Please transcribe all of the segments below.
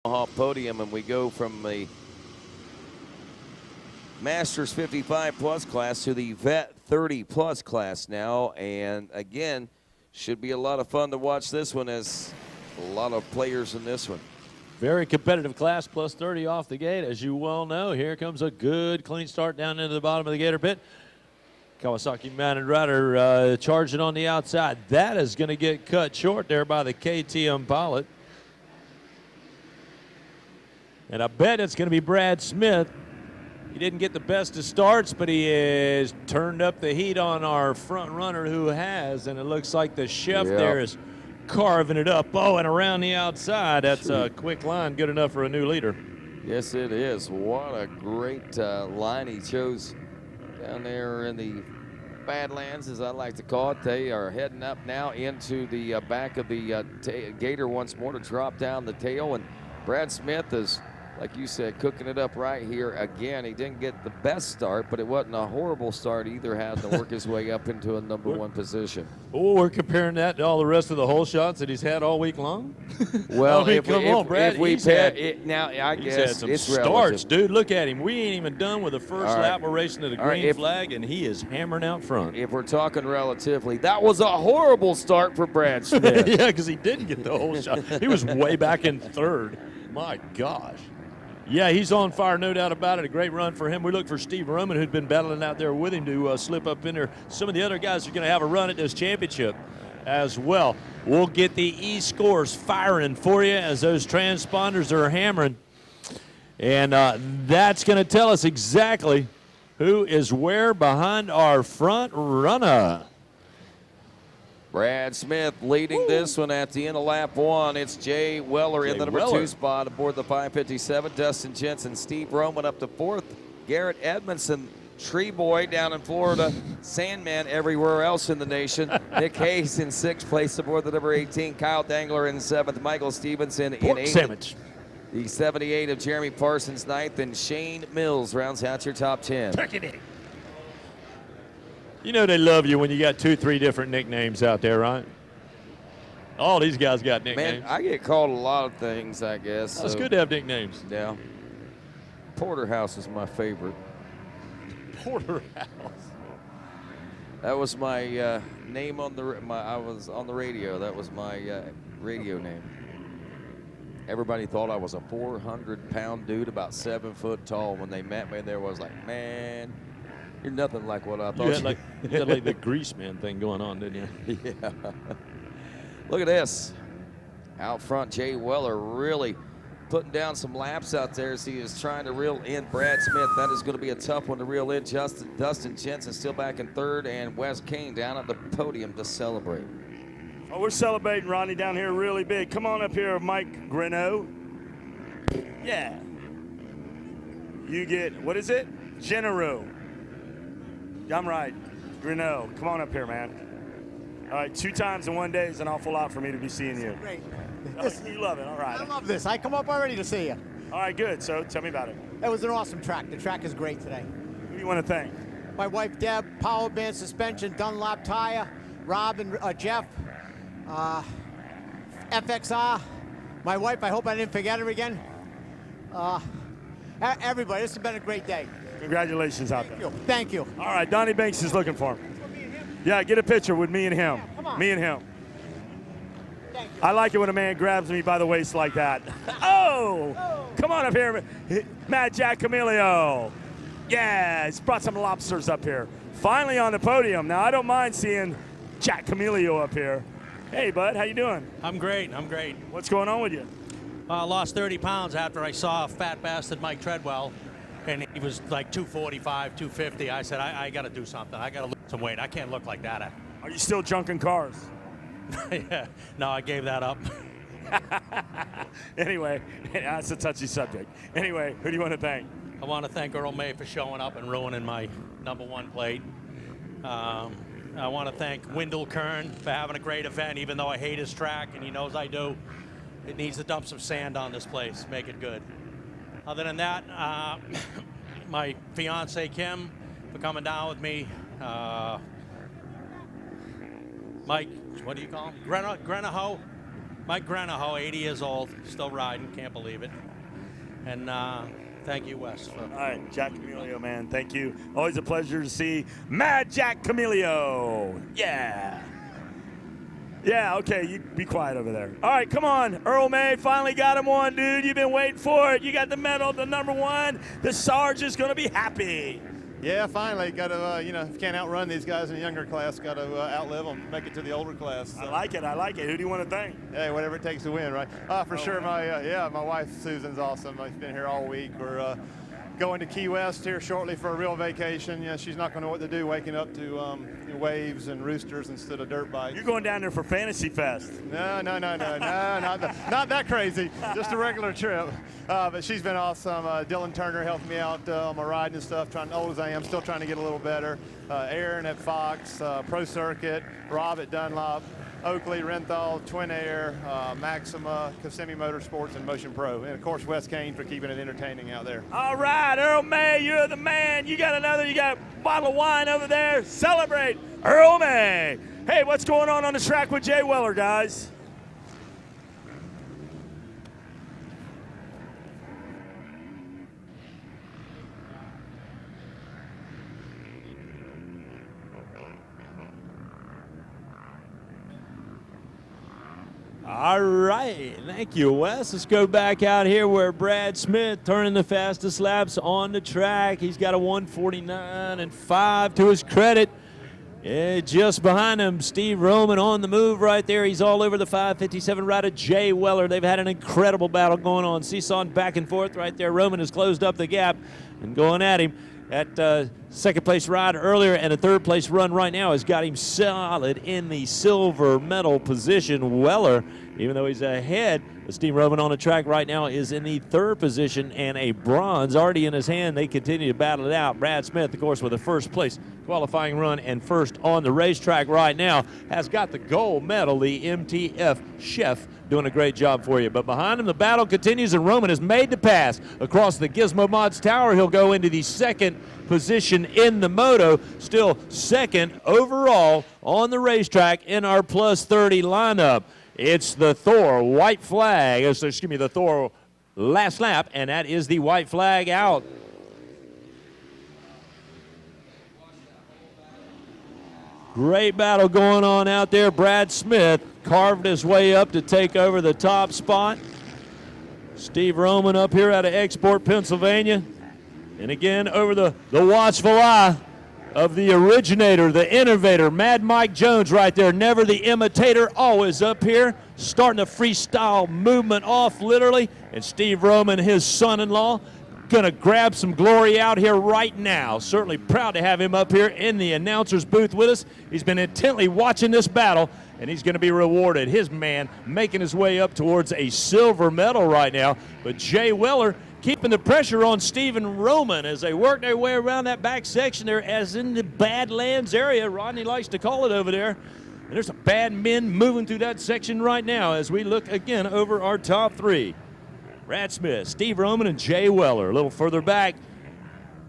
podium, and we go from the Masters 55 plus class to the Vet 30 plus class now. And again, should be a lot of fun to watch this one, as a lot of players in this one. Very competitive class, plus 30 off the gate. As you well know, here comes a good clean start down into the bottom of the Gator pit. Kawasaki Mounted Rider charging on the outside. That is going to get cut short there by the KTM pilot. And I bet it's going to be Brad Smith. He didn't get the best of starts, but he has turned up the heat on our front runner who has, and it looks like the chef there is carving it up. Oh, and around the outside, that's a quick line, good enough for a new leader. Yes, it is. What a great line he chose down there in the Badlands, as I like to call it. They are heading up now into the back of the Gator once more to drop down the tail, and Brad Smith is, like you said, cooking it up right here again. He didn't get the best start, but it wasn't a horrible start either, had to work his way up into a #1 position. Oh, we're comparing that to all the rest of the hole shots that he's had all week long? Well, I mean, now I he's guess had some it's starts, relative. Dude. Look at him. We ain't even done with the first lap. We're racing to the green flag, and he is hammering out front. If we're talking relatively, that was a horrible start for Brad Smith. Yeah, because he didn't get the whole shot. He was way back in third. My gosh. Yeah, he's on fire, no doubt about it. A great run for him. We look for Steve Roman, who'd been battling out there with him, to slip up in there. Some of the other guys are going to have a run at this championship as well. We'll get the E-scores firing for you as those transponders are hammering. And that's going to tell us exactly who is where behind our front runner. Brad Smith leading this one at the end of lap 1. It's Jay Weller in the #2 spot aboard the 557. Dustin Jensen, Steve Roman up to 4th. Garrett Edmondson, Tree Boy down in Florida. Sandman everywhere else in the nation. Nick Hayes in 6th place aboard the #18. Kyle Dangler in 7th. Michael Stevenson in 8th. Sandwich. The 78 of Jeremy Parsons 9th. And Shane Mills rounds out your top 10. You know they love you when you got 2, 3 different nicknames out there, right? All these guys got nicknames. Man, I get called a lot of things, I guess. It's good to have nicknames. Yeah. Porterhouse is my favorite. Porterhouse. That was my name on the. I was on the radio. That was my radio name. Everybody thought I was a 400-pound dude, about 7 foot tall. When they met me, there was like, man, you're nothing like what I thought. You had like the grease man thing going on, didn't you? Yeah. Look at this. Out front, Jay Weller really putting down some laps out there as he is trying to reel in Brad Smith. That is going to be a tough one to reel in. Dustin Jensen still back in 3rd, and Wes Kane down at the podium to celebrate. Oh, we're celebrating Ronnie down here really big. Come on up here, Mike Greneau. Yeah. You get, what is it? Genero. I'm right. Greneau. Come on up here, man. All right, 2 times in 1 day is an awful lot for me to be seeing you. Great. You love it, all right. I love this. I come up already to see you. All right, good. So tell me about it. It was an awesome track. The track is great today. Who do you want to thank? My wife, Deb, Power Band Suspension, Dunlop Tire, Rob and Jeff, FXR, my wife, I hope I didn't forget her again. Everybody, this has been a great day. Congratulations out there. Thank you. All right, Donnie Banks is looking for him. Yeah, get a picture with me and him. Yeah, come on. Me and him. Thank you. I like it when a man grabs me by the waist like that. Oh! Come on up here, Mad Jack Camilio. Yeah, he's brought some lobsters up here. Finally on the podium. Now, I don't mind seeing Jack Camilio up here. Hey, bud, how you doing? I'm great. What's going on with you? I lost 30 pounds after I saw fat bastard Mike Treadwell, and he was like 245, 250. I said, I got to do something. I got to lose some weight. I can't look like that. Are you still junking cars? Yeah. No, I gave that up. Anyway, that's a touchy subject. Anyway, who do you want to thank? I want to thank Earl May for showing up and ruining my #1 plate. I want to thank Wendell Kern for having a great event, even though I hate his track, and he knows I do. It needs to dump some sand on this place, make it good. Other than that, my fiance Kim for coming down with me. Mike, what do you call him? Grenaho. Mike Grenaho, 80 years old, still riding, can't believe it. And thank you, Wes. All right, Jack Camilio, man, thank you. Always a pleasure to see Mad Jack Camilio. Yeah. Yeah, okay, you be quiet over there. All right, come on. Earl May finally got him one, dude. You've been waiting for it. You got the medal, the #1. The Sarge is going to be happy. Yeah, finally. Got to, if you can't outrun these guys in the younger class, got to outlive them, make it to the older class. So. I like it. I like it. Who do you want to thank? Hey, whatever it takes to win, right? For sure, my wife Susan's awesome. She's been here all week. We're going to Key West here shortly for a real vacation. Yeah, she's not going to know what to do, waking up to waves and roosters instead of dirt bikes. You're going down there for Fantasy Fest. No, not that crazy. Just a regular trip. But she's been awesome. Dylan Turner helped me out on my riding and stuff. Old as I am, still trying to get a little better. Aaron at Fox, Pro Circuit, Rob at Dunlop, Oakley, Renthal, Twin Air, Maxima, Kissimmee Motorsports, and Motion Pro. And, of course, Wes Kane for keeping it entertaining out there. All right, Earl May, you're the man. You got a bottle of wine over there. Celebrate Earl May. Hey, what's going on the track with Jay Weller, guys? All right, thank you, Wes. Let's go back out here where Brad Smith turning the fastest laps on the track. He's got a 1:49.5 to his credit. Just behind him, Steve Roman on the move right there. He's all over the 5:57 rider, Jay Weller. They've had an incredible battle going on. Seesawing back and forth right there. Roman has closed up the gap and going at him. That second place ride earlier and a third place run right now has got him solid in the silver medal position. Weller, even though he's ahead of Steve Roman on the track right now, is in the third position and a bronze already in his hand. They continue to battle it out. Brad Smith, of course, with a first place qualifying run and first on the racetrack right now, has got the gold medal, the MTF Chef, doing a great job for you. But behind him, the battle continues, and Roman has made the pass across the Gizmo Mods Tower. He'll go into the second position in the moto, still second overall on the racetrack in our plus 30 lineup. It's the Thor white flag, the Thor last lap, and that is the white flag out. Great battle going on out there. Brad Smith carved his way up to take over the top spot. Steve Roman up here out of Export, Pennsylvania. And again, over the watchful eye of the originator, the innovator, Mad Mike Jones right there. Never the imitator, always up here, starting a freestyle movement off literally. And Steve Roman, his son-in-law, going to grab some glory out here right now. Certainly proud to have him up here in the announcer's booth with us. He's been intently watching this battle, and he's going to be rewarded. His man making his way up towards a silver medal right now. But Jay Weller keeping the pressure on Stephen Roman as they work their way around that back section there, as in the Badlands area, Rodney likes to call it over there. And there's some bad men moving through that section right now as we look again over our top three. Brad Smith, Steve Roman, and Jay Weller. A little further back,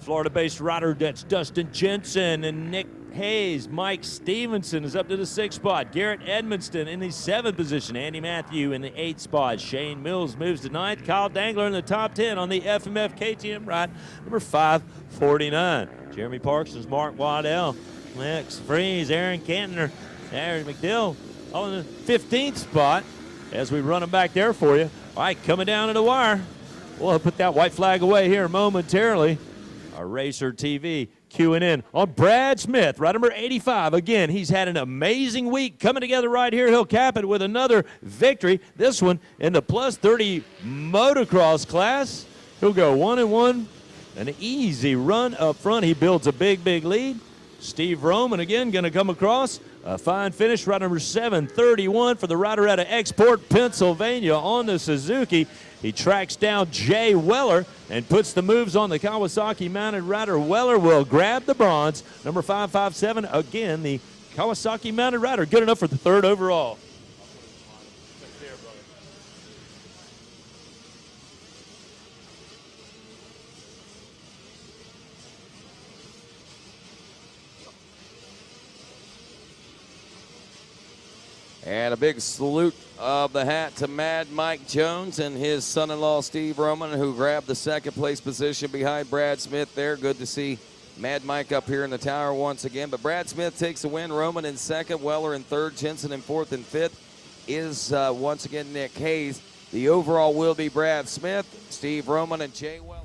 Florida-based rider, that's Dustin Jensen and Nick Hayes. Mike Stevenson is up to the 6th spot. Garrett Edmonston in the 7th position. Andy Matthew in the 8th spot. Shane Mills moves to 9th. Kyle Dangler in the top 10 on the FMF KTM ride, number 549. Jeremy Parkson's Mark Waddell. Max Freeze, Aaron Cantner, Aaron McDill on the 15th spot as we run them back there for you. All right, coming down to the wire. We'll put that white flag away here momentarily. Our RacerTV queuing in on Brad Smith, ride number 85. Again, he's had an amazing week coming together right here. He'll cap it with another victory, this one in the plus 30 motocross class. He'll go 1-1, an easy run up front. He builds a big, big lead. Steve Roman again going to come across. A fine finish, ride number 731 for the rider out of Export, Pennsylvania on the Suzuki. He tracks down Jay Weller and puts the moves on the Kawasaki mounted rider. Weller will grab the bronze. Number 557, again, the Kawasaki mounted rider, good enough for the 3rd overall. And a big salute of the hat to Mad Mike Jones and his son-in-law Steve Roman, who grabbed the second place position behind Brad Smith there. Good to see Mad Mike up here in the tower once again. But Brad Smith takes the win. Roman in second, Weller in third, Jensen in fourth, and fifth is once again Nick Hayes. The overall will be Brad Smith, Steve Roman, and Jay Weller.